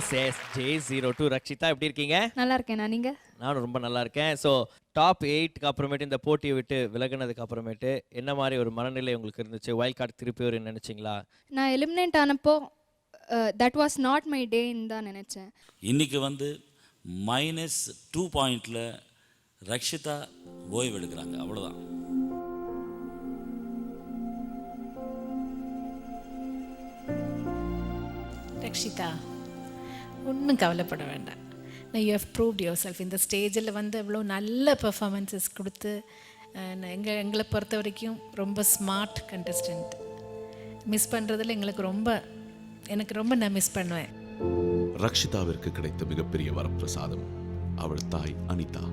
SSJ02 ரக்ஷிதா எப்படி இருக்கீங்க? நல்லா இருக்கேன். நீங்க? நானும் ரொம்ப நல்லா இருக்கேன். ஸோ டாப் 8க்கு அப்புறமேட்டு இந்த போட்டியை விட்டு விலகினதுக்கு அப்புறமேட்டு என்ன மாதிரி ஒரு மனநிலை உங்களுக்கு இருந்துச்சு? வைல்ட் கார்டு திருப்பி ஒரு நினைச்சிங்களா? நான் எலிமினேட் ஆனப்போ தட் வாஸ் நாட் மை டேன்னு தான் நினைச்சேன். இன்னைக்கு வந்து -2 பாயிண்டில் ரக்ஷிதா ஓய்வு எடுக்கிறாங்க, அவ்வளோதான். ரக்ஷிதா, ஒன்றும் கவலைப்பட வேண்டாம். நான் you have proved yourself. இந்த ஸ்டேஜில் வந்து எவ்வளோ நல்ல பெர்ஃபார்மன்ஸஸ் கொடுத்து எங்களை பொறுத்த வரைக்கும் ரொம்ப ஸ்மார்ட் கண்டஸ்டன்ட். மிஸ் பண்ணுறதுல எனக்கு ரொம்ப நான் மிஸ் பண்ணுவேன். ரக்ஷிதாவிற்கு கிடைத்த மிகப்பெரிய வரப்பிரசாதம் அவள் தாய் அனிதா.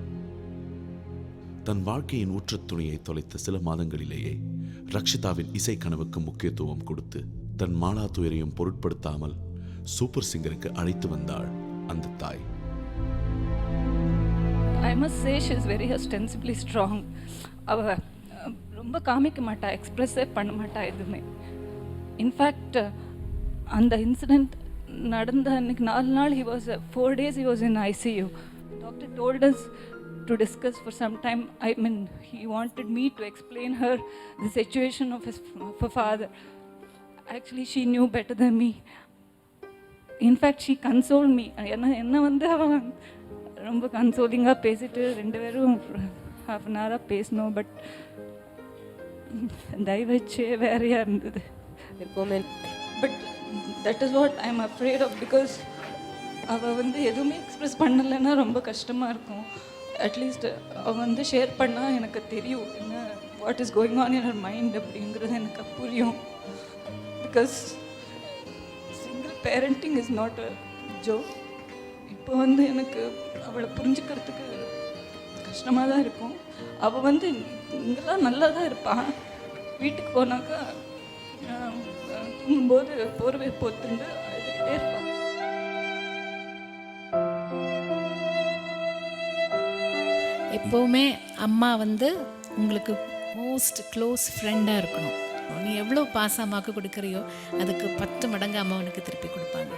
தன் வாழ்க்கையின் ஊற்ற துணையை தொலைத்த சில மாதங்களிலேயே ரக்ஷிதாவின் இசை கனவுக்கு முக்கியத்துவம் கொடுத்து தன் மாலா துயரையும் பொருட்படுத்தாமல் சூப்பர் சிங்கருக்கு அழைத்து வந்தாள் அந்த தாய். I must say she is very ostensibly strong. அவ ரொம்ப காமிக்க மாட்டா, எக்ஸ்பிரஸே பண்ண மாட்டா எதுவுமே. இன்ஃபேக்ட் அந்த இன்சிடெண்ட் நடந்த அன்னைக்கு 4 நாள் 4 days he was in ICU. Doctor told us to discuss for some time. I mean, he wanted me to explain her the situation of his father. Actually, she knew better than me. In fact, she consoled me. என்ன வந்து அவன் ரொம்ப கன்சோலிங்காக பேசிட்டு 2 பேரும் half an hour பேசணும். பட் தயவச்சே வேறையாக இருந்தது எப்போவுமே. But that is what I am afraid of. Because அவள் வந்து எதுவுமே எக்ஸ்ப்ரெஸ் பண்ணலைன்னா ரொம்ப கஷ்டமாக இருக்கும். அட்லீஸ்ட் அவள் வந்து ஷேர் பண்ணால் எனக்கு தெரியும் என்ன what is going on in her mind அப்படிங்கிறது எனக்கு புரியும். Because single parenting is not a joke. இப்போ வந்து எனக்கு அவளை புரிஞ்சுக்கிறதுக்கு கஷ்டமாக தான் இருக்கும். அவள் வந்து இங்கெல்லாம் நல்லா தான் இருப்பான். வீட்டுக்கு போனாக்கா தூங்கும்போது போர்வை போத்துண்டு அழுதுகிட்டே இருப்பான். எப்போவுமே அம்மா வந்து உங்களுக்கு மோஸ்ட் க்ளோஸ் ஃப்ரெண்டாக இருக்கணும். நீ எவ்வளோ பாசமாக்கு கொடுக்குறியோ அதுக்கு 10 மடங்கு அம்மா உனக்கு திருப்பி கொடுப்பாங்க.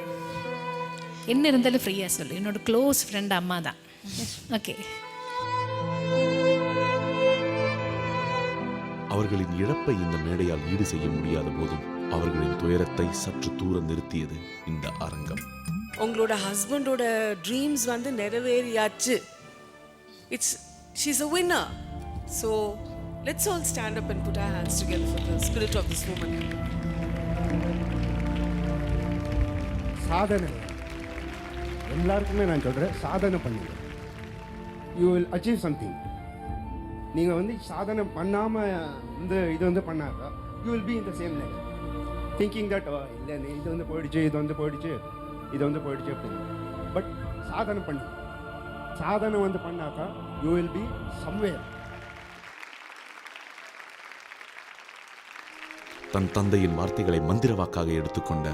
என்ன இருந்தாலும் ஃப்ரீயாக சொல்லு. என்னோட க்ளோஸ் ஃப்ரெண்ட் அம்மா தான். ஓகே. அவர்களின் இழப்பை இந்த மேடையால் ஈடு செய்ய முடியாத போதும் அவர்களின் துயரத்தை சற்று தூர நிறுத்தியது இந்த அரங்கம். உங்களோட ஹஸ்பண்டோட ட்ரீம்ஸ் வந்து நிறைவேறியாச்சு. she's a winner. So let's all stand up and put our hands together for the spirit of this woman. சாதனை எல்லாருக்குமே நான் சொல்கிறேன், சாதனை பண்ணுங்க. You will achieve something. நீங்கள் வந்து சாதனை பண்ணாமல் இது வந்து பண்ணாக்கா you will be in the same level thinking that இல்லை இது வந்து போயிடுச்சு அப்படின்னு. பட் சாதனை பண்ணு. சாதனை வந்து பண்ணாக்கா யூ வில் பி சம்வேர். தன் தந்தையின் வார்த்தைகளை மந்திரவாக்காக எடுத்துக்கொண்ட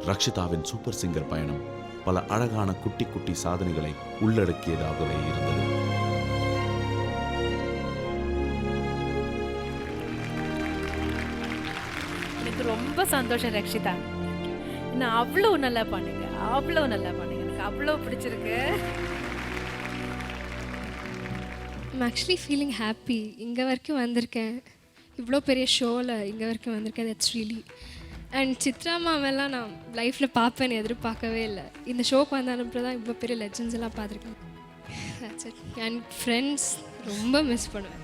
ரக்ஷிதாவின் சூப்பர் சிங்கர் பயணம் பல அழகான குட்டி குட்டி சாதனைகளை உள்ளடக்கியதாகவே இருந்தது. எனக்கு ரொம்ப சந்தோஷம் ரக்ஷிதா. இன்னும் அவ்வளோ நல்லா பண்ணுங்க, எனக்கு அவ்வளோ பிடிச்சிருக்கு. I'm actually feeling happy. இங்கே வரைக்கும் வந்திருக்கேன், இவ்வளோ பெரிய ஷோவில் இங்கே வரைக்கும் வந்திருக்கேன். That's really. அண்ட் சித்ரா மாமெல்லாம் நான் லைஃப்பில் பார்ப்பேன்னு எதிர்பார்க்கவே இல்லை. இந்த ஷோக்கு வந்த அனுப்புறது தான் இவ்வளோ பெரிய லெஜண்ட்ஸ் எல்லாம் பார்த்துருக்கேன். That's it. அண்ட் ஃப்ரெண்ட்ஸ் ரொம்ப மிஸ் பண்ணுவேன்.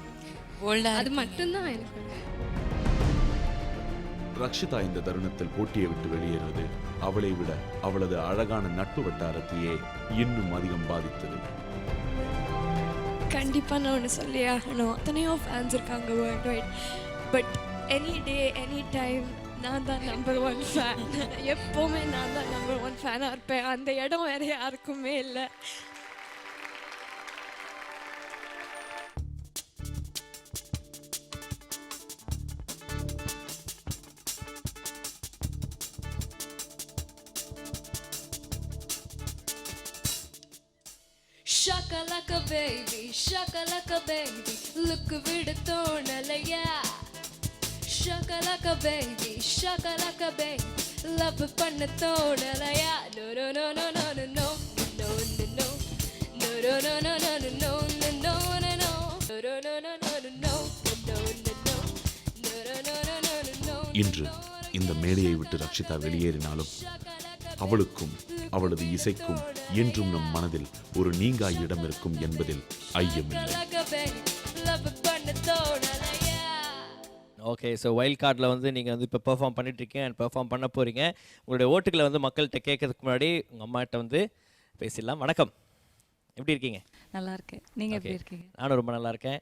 அது மட்டும்தான் எனக்கு. ரக்ஷிதா இந்த தருணத்தில் போட்டியை விட்டு வெளியேறுவது அவளை விட அவளது அழகான நட்பு வட்டாரத்தையே இன்னும் அதிகம் பாதித்தது. கண்டிப்பாக நான் ஒன்று சொல்லி ஆகணும். எத்தனையோ ஃபேன்ஸ் இருக்காங்க world wide. But any day any time நான் தான் நம்பர் 1 ஃபேன். எப்போவுமே நான் தான் நம்பர் 1 ஃபேனாக இருப்பேன். அந்த இடம் வேற யாருக்குமே இல்லை. Shakalaka baby, look விட தோணலையா? Shakalaka baby, love பண்ண தோணலையா? No no no no no no no no no no no no no no no no no no no no இன்று இந்த மேடையை விட்டு ரக்ஷிதா வெளியேறினாலும் அவளுக்கும் அவளது இசைக்கும் என்றும் நம் மனதில் ஒரு நீங்கா இடம் இருக்கும் என்பதில் ஐயமில்லை. ஓகே, ஸோ வைல்ட் கார்டில் வந்து நீங்கள் வந்து இப்போ பெர்ஃபார்ம் பண்ணிட்டு இருக்கீங்க அண்ட் பெர்ஃபார்ம் பண்ண போகிறீங்க. உங்களுடைய ஓட்டுகளை வந்து மக்கள்கிட்ட கேட்கறதுக்கு முன்னாடி உங்கள் அம்மாட்ட வந்து பேசிடலாம். வணக்கம், எப்படி இருக்கீங்க? நல்லா இருக்கேன். நீங்கள் எப்படி இருக்கீங்க? நானும் ரொம்ப நல்லா இருக்கேன்.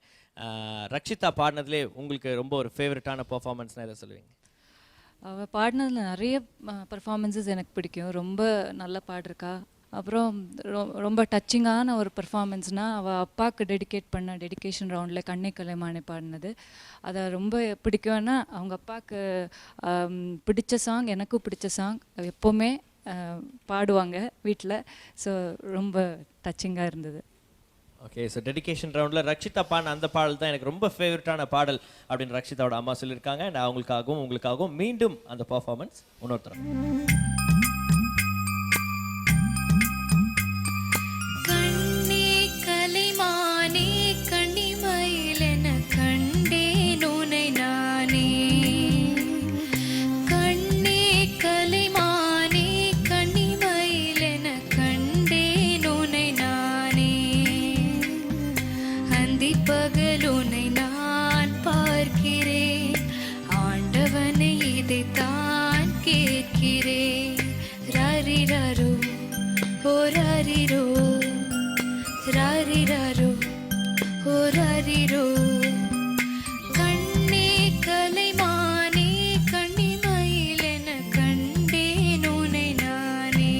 ரக்ஷிதா பாடினதுலே உங்களுக்கு ரொம்ப ஒரு ஃபேவரட்டான பெர்ஃபார்மன்ஸ்னால் எதை சொல்லுவீங்க? அவள் பாடினதில் நிறைய பர்ஃபார்மன்ஸஸ் எனக்கு பிடிக்கும். ரொம்ப நல்லா பாடிருக்கா. அப்புறம் ரொம்ப டச்சிங்கான ஒரு பர்ஃபார்மன்ஸ்னால் அவள் அப்பாவுக்கு டெடிகேட் பண்ண டெடிகேஷன் ரவுண்டில் கண்ணை கலைமானே பாடினது. அதை ரொம்ப பிடிக்கும்னா அவங்க அப்பாவுக்கு பிடிச்ச சாங், எனக்கும் பிடிச்ச சாங் எப்போவுமே பாடுவாங்க வீட்டில். ஸோ ரொம்ப டச்சிங்காக இருந்தது. ஓகே, ஸோ டெடிகேஷன் ரவுண்டில் ரக்ஷிதா பாடின அந்த பாடல் தான் எனக்கு ரொம்ப ஃபேவரட்டான பாடல் அப்படின்னு ரக்ஷிதாவோட அம்மா சொல்லியிருக்காங்க. நான் அவங்களுக்காகவும் உங்களுக்காகவும் மீண்டும் அந்த பர்ஃபார்மன்ஸ் இன்னொருத்தரம். கண்ணே கலைமானே கண்ணிமயிலென கண்டேன் உன்னை நானே. கண்ணே கலைமானே கண்ணிமயிலென கண்டேன் உன்னை நானே. அந்தி பகல் உன்னை நான் பார்க்கிறேன், ஆண்டவனை இதைத்தான் கேட்கிறேன். ரரிரரோ ஓ ரரிரோ, ரரிரரோ ஓ ரரிரோ. கண்ணே கலைமானே கண்ணிமயிலென கண்டேன் உன்னை நானே.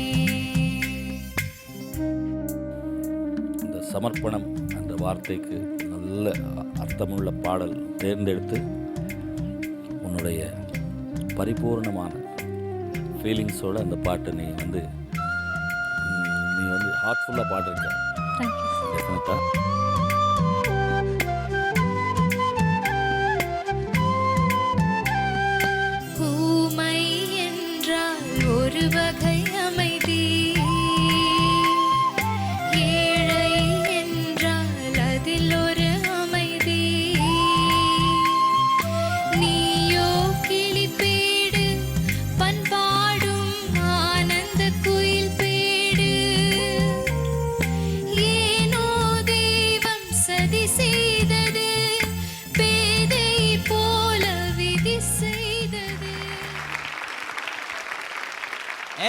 இந்த சமர்ப்பணம் என்ற வார்த்தைக்கு நல்ல அர்த்தமுள்ள பாடல் தேர்ந்தெடுத்து உன்னுடைய பரிபூர்ணமான ஃபீலிங்ஸோடு அந்த பாட்டை நீ வந்து ஹார்ட்ஃபுல்லாக பாடிருக்க. டெஃபினட்டாக ஊமை என்றால் ஒரு வகை அமைதி, ஏழை என்றால் அதில் ஒரு அமைதி. நீயோ கிளிப்பேடு, பண்பாடும் ஆனந்த குயில் பேடு. ஏனோ தெய்வம் சதி செய்தது, பேதை போல விதி செய்தது.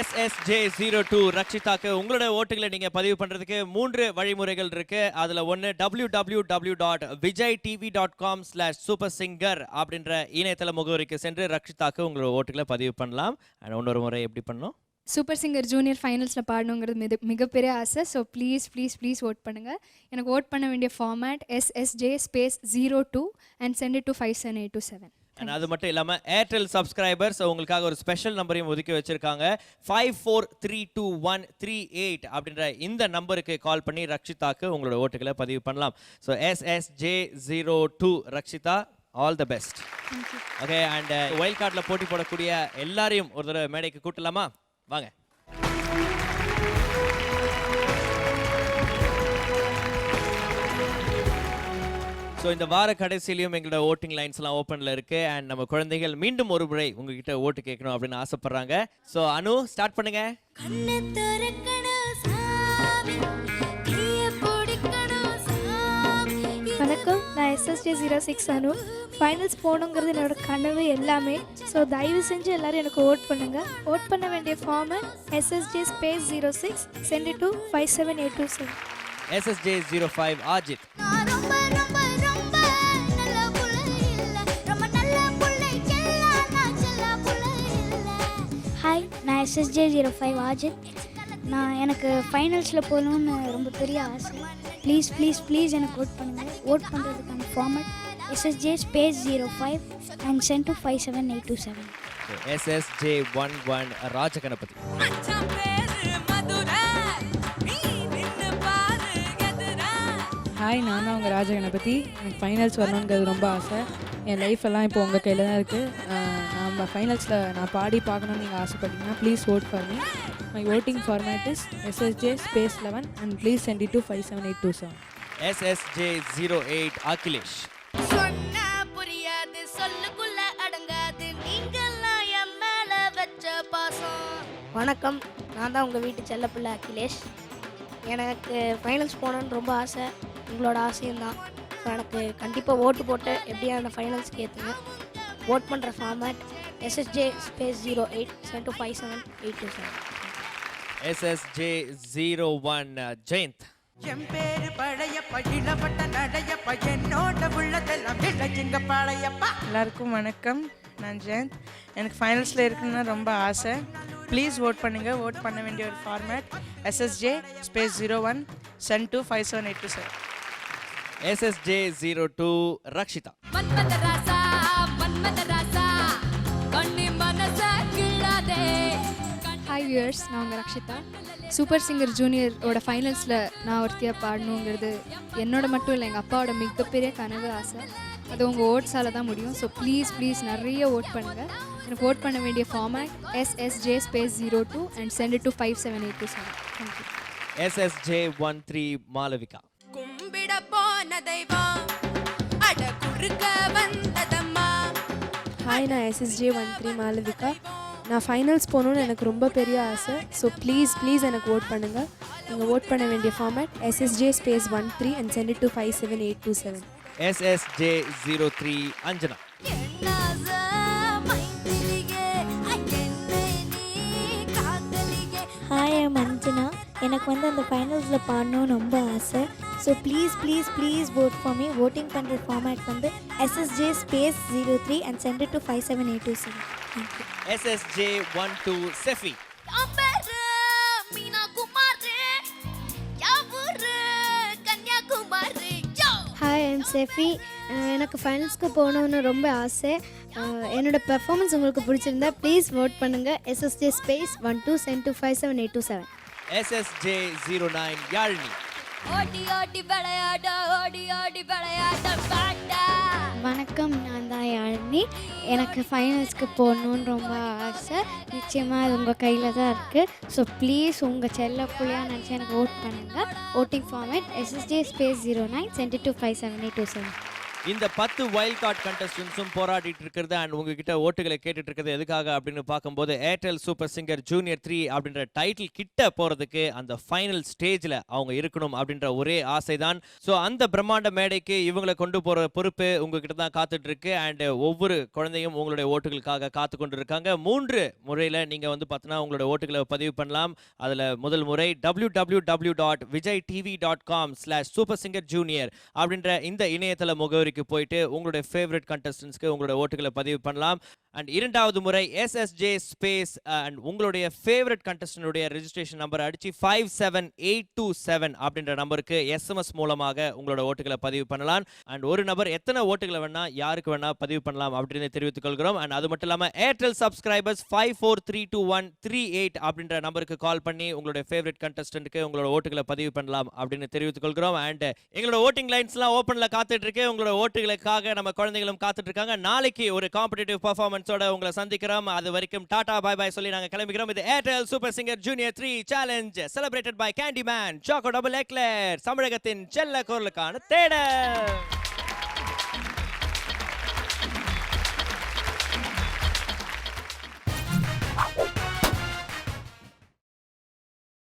SSJ02 ரக்ஷிதாக்கு உங்களோட ஓட்டுகளை நீங்க பதிவு பண்றதுக்கு 3 வழிமுறைகள் இருக்கு. அதுல ஒன்னு www.vijaytv.com/supersinger அப்படின்ற இணையதள முகவரிக்கு சென்று ரக்ஷிதாக்கு உங்களோட ஓட்டுகளை பதிவு பண்ணலாம். இன்னொரு முறை எப்படி பண்ணணும்? சூப்பர் சிங்கர் ஜூனியர் ஃபைனல்ஸில் பாடணுங்கிறது மிகப்பெரிய ஆசை. So please please please vote பண்ணுங்கள். எனக்கு ஓட் பண்ண வேண்டிய format SSJ02 and send it to 57827. And அது மட்டும் இல்லாமல் ஏர்டெல் சப்ஸ்கிரைபர்ஸ் உங்களுக்காக ஒரு ஸ்பெஷல் நம்பரையும் ஒதுக்கி வச்சிருக்காங்க. 54321138 அப்படின்ற இந்த நம்பருக்கு கால் பண்ணி ரக்ஷிதாக்கு உங்களோட ஓட்டுகளை பதிவு பண்ணலாம். So SSJ02 Rakshitha, all the best. Okay, and wild கார்டில் போட்டி போடக்கூடிய எல்லாரையும் ஒரு தடவை மேடைக்கு கூட்டலாமா? வாங்க. ஸோ இந்த வார கடைசியிலையும் எங்களோட ஓட்டிங் லைன்ஸ்லாம் ஓப்பனில் இருக்குது. அண்ட் நம்ம குழந்தைகள் மீண்டும் ஒரு முறை உங்ககிட்ட ஓட்டு கேட்கணும் அப்படின்னு ஆசைப்பட்றாங்க. ஸோ அனு, ஸ்டார்ட் பண்ணுங்க. வணக்கம், நான் SSJ06 அனு. ஃபைனல்ஸ் போகணுங்கிறது என்னோட கனவு எல்லாமே. ஸோ தயவு செஞ்சு எல்லாரும் எனக்கு ஓட் பண்ணுங்க. ஓட் பண்ண வேண்டிய format SSJ06, send it to 57827. SSJ05 Aajeedh. SSJ05 Aajeedh. எனக்கு ஃபைனல்ஸில் போகணுன்னு ரொம்ப பெரிய ஆசை. ப்ளீஸ் ப்ளீஸ் ப்ளீஸ் எனக்கு ஓட் பண்ணுங்கள். ஓட் பண்ணுறதுக்கான format SSJ05 and send to 57827. SSJ11 Rajaganapathi. Hi, நான் தான் உங்கள் ராஜகணபதி. எனக்கு ஃபைனல்ஸ் வரணுங்கிறது ரொம்ப ஆசை. என் லைஃப் எல்லாம் இப்போ உங்கள் கையில் தான் இருக்குது. நம்ம ஃபைனல்ஸில் நான் பாடி பார்க்கணுன்னு நீங்கள் ஆசைப்பட்டீங்கன்னா please vote for me. My voting format is SSJ11 and please send it to 57827. SSJ08 Akhilesh. சொன்னா புரியாது, சொல்லுக்குள்ள அடங்காது, நீங்கெல்லாம் என் மேல வச்ச பாசம். வணக்கம், நான் தான் உங்கள் வீட்டு செல்லப்பிள்ளை அகிலேஷ். எனக்கு ஃபைனல்ஸ் போகணுன்னு ரொம்ப ஆசை. உங்களோட ஆசையும் தான். எனக்கு கண்டிப்பாக ஓட்டு போட்டு எப்படியா அந்த ஃபைனல்ஸ்க்கு ஏற்றுங்க. ஓட் பண்ணுற format SSJ08 send to 57827. SSJ01 Jayanth. என் பேரு பழையப்பா, இளவட்ட நடையப்பா, என்னோட உள்ளதெல்லாம் விளைஞ்சுங்க பழையப்பா. எல்லாருக்கும் வணக்கம், நான் ஜெயந்த். எனக்கு ஃபைனல்ஸில் இருக்குன்னு ரொம்ப ஆசை. ப்ளீஸ் ஓட் பண்ணுங்கள். ஓட் பண்ண வேண்டிய ஒரு format SSJ01 send to 57827. SSJ02 Rakshitha. Hi viewers, நான் உங்கள் ரக்ஷிதா. சூப்பர் சிங்கர் ஜூனியரோட ஃபைனல்ஸில் நான் ஒருத்தியாக பாடணுங்கிறது என்னோட மட்டும் இல்லை, எங்கள் அப்பாவோட மிகப்பெரிய கனவு ஆசை. அது உங்கள் ஓட்ஸால் தான் முடியும். ஸோ ப்ளீஸ் ப்ளீஸ் நிறைய ஓட் பண்ணுங்கள். எனக்கு ஓட் பண்ண வேண்டிய format SSJ02 and send it to 57827. Thank you. SSJ13 Malavika. கும்பிட போன தெய்வம் அட குறுக்க வந்ததம்மா. ஹாய், நான் SSJ13 மாலவிகா. நான் ஃபைனல்ஸ் போகணுன்னு எனக்கு ரொம்ப பெரிய ஆசை. ஸோ ப்ளீஸ் ப்ளீஸ் எனக்கு ஓட் பண்ணுங்கள். நீங்கள் ஓட் பண்ண வேண்டிய format SSJ13 and send it to 57827. SSJ03 Anjana. Hi, I'm Anjana. எனக்கு அந்த ஃபைனல்ஸில் பாடணும்னு ரொம்ப ஆசை. So please please please vote for me. Voting பண்ணுற format SSJ03 and send it to 57827. Thank you. SSJ12 Sefi. Hi, I'm Sefi. எனக்கு ஃபைனல்ஸ்க்கு போகணுன்னு ரொம்ப ஆசை. என்னோட பெர்ஃபார்மன்ஸ் உங்களுக்கு பிடிச்சிருந்தா ப்ளீஸ் ஓட் பண்ணுங்கள். SSJ12 send to 57827. SSJ09 Yazhini. ஓடி ஓடி விளையாட, ஓடி ஓடி விளையாட பாட்டா. வணக்கம், நான் தான் யாழினி. எனக்கு ஃபைனல்ஸ்க்கு போகணுன்னு ரொம்ப ஆசை. நிச்சயமாக அது உங்கள் கையில் தான் இருக்குது. ஸோ ப்ளீஸ் உங்கள் செல்ல புள்ளியாக நினச்சி எனக்கு ஓட் பண்ணுங்கள். Voting format SSJ09 send it to 57827. இந்த 10 வைல்ட் கார்டு கண்டஸ்டன்ஸும் போராடிட்டு இருக்கிறது அண்ட் உங்ககிட்ட ஓட்டுகளை கேட்டுட்டு இருக்கிறது எதுக்காக அப்படின்னு பார்க்கும்போது ஏர்டெல் சூப்பர் சிங்கர் ஜூனியர் 3 அப்படின்ற டைட்டில் கிட்ட போறதுக்கு அந்த ஃபைனல் ஸ்டேஜில் அவங்க இருக்கணும் அப்படின்ற ஒரே ஆசைதான். ஸோ அந்த பிரம்மாண்ட மேடைக்கு இவங்களை கொண்டு போற பொறுப்பு உங்ககிட்ட தான் காத்துட்டு இருக்கு. அண்ட் ஒவ்வொரு குழந்தையும் உங்களுடைய ஓட்டுகளுக்காக காத்து கொண்டு இருக்காங்க. 3 முறையில் நீங்க பார்த்தீங்கன்னா உங்களுடைய ஓட்டுகளை பதிவு பண்ணலாம். அதில் முதல் முறை www.vijaytv.com/supersingerjunior அப்படின்ற இந்த இணையதள முகவரிக்கு போயிட்டு உங்களுடைய ஃபேவரட் கண்டஸ்டன்ட்ஸ்க்கு உங்களுடைய ஓட்டுகளை பதிவு பண்ணலாம். அண்ட் இரண்டாவது முறை SSJ ஸ்பேஸ் அண்ட் உங்களுடைய ஃபேவரட் கண்டஸ்டன்டுடைய ரெஜிஸ்ட்ரேஷன் நம்பர் அடிச்சு 57827 அப்படின்ற நம்பருக்கு SMS மூலமாக உங்களோட ஓட்டுகளை பதிவு பண்ணலாம். அண்ட் ஒரு நபர் எத்தனை ஓட்டுகளை வேணா யாருக்கு வேணா பதிவு பண்ணலாம் அப்படின்னு தெரிவித்துக் கொள்கிறோம். அண்ட் அது மட்டும் இல்லாமல் ஏர்டெல் சப்ஸ்கிரைபர்ஸ் 54322138 அப்படின்ற நம்பருக்கு கால் பண்ணி உங்களுடைய ஃபேவரட் கண்டஸ்டன்ட்க்கு உங்களோட ஓட்டுகளை பதிவு பண்ணலாம் அப்படின்னு தெரிவித்துக் கொள்கிறோம். அண்ட் எங்களோட ஓட்டிங் லைன்ஸ்லாம் ஓப்பனில் காத்துட்டு இருக்கு. உங்களோட ஓட்டுகளுக்காக நம்ம குழந்தைகளும் காத்துட்டு இருக்காங்க. நாளைக்கு ஒரு காம்படிட்டிவ் பர்ஃபார்மன்ஸோட உங்களை சந்திக்கிறோம். அது வரைக்கும் டாடா பை பை சொல்லி நாங்க கிளம்பிக்கிறோம். இது Airtel super singer junior 3 challenge celebrated by Candyman Choco Double Eclair, தமிழகத்தின் செல்ல குரலுக்கான தேடல்.